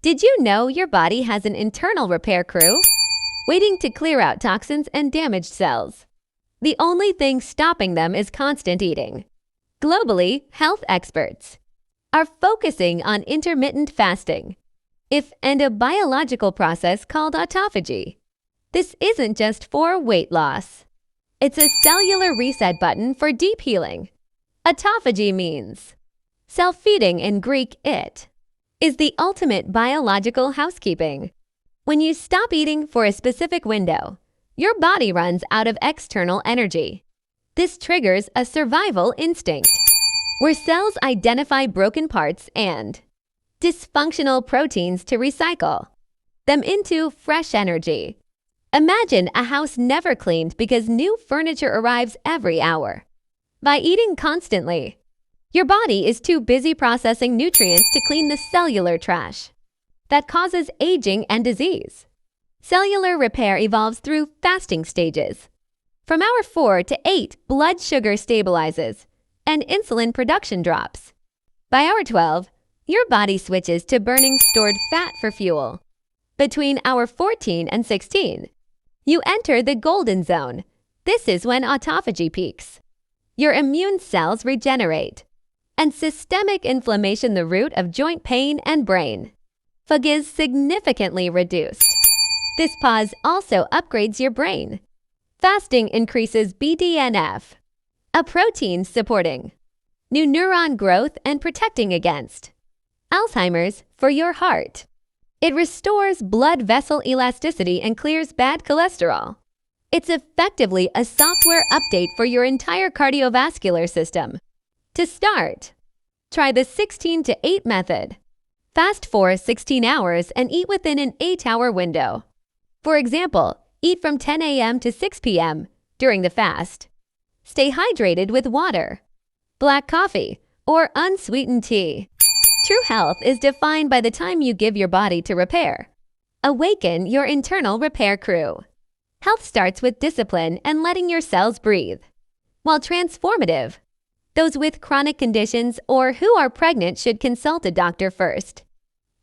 Did you know your body has an internal repair crew waiting to clear out toxins and damaged cells? The only thing stopping them is constant eating. Globally, health experts are focusing on intermittent fasting and a biological process called autophagy. This isn't just for weight loss. It's a cellular reset button for deep healing. Autophagy means self-feeding in Greek. It is the ultimate biological housekeeping. When you stop eating for a specific window, your body runs out of external energy. This triggers a survival instinct, where cells identify broken parts and dysfunctional proteins to recycle them into fresh energy. Imagine a house never cleaned because new furniture arrives every hour. By eating constantly, your body is too busy processing nutrients to clean the cellular trash that causes aging and disease. Cellular repair evolves through fasting stages. From hour 4 to 8, blood sugar stabilizes and insulin production drops. By hour 12, your body switches to burning stored fat for fuel. Between hour 14 and 16, you enter the golden zone. This is when autophagy peaks. Your immune cells regenerate, and systemic inflammation, the root of joint pain and brain fog, is significantly reduced. This pause also upgrades your brain. Fasting increases BDNF, a protein supporting new neuron growth and protecting against Alzheimer's for your heart. It restores blood vessel elasticity and clears bad cholesterol. It's effectively a software update for your entire cardiovascular system. To start, try the 16 to 8 method. Fast for 16 hours and eat within an 8-hour window. For example, eat from 10 a.m. to 6 p.m. during the fast. Stay hydrated with water, black coffee, or unsweetened tea. True health is defined by the time you give your body to repair. Awaken your internal repair crew. Health starts with discipline and letting your cells breathe. While transformative, those with chronic conditions or who are pregnant should consult a doctor first.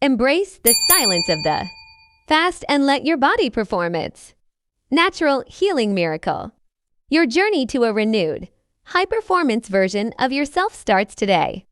Embrace the silence of the fast and let your body perform its natural healing miracle. Your journey to a renewed, high-performance version of yourself starts today.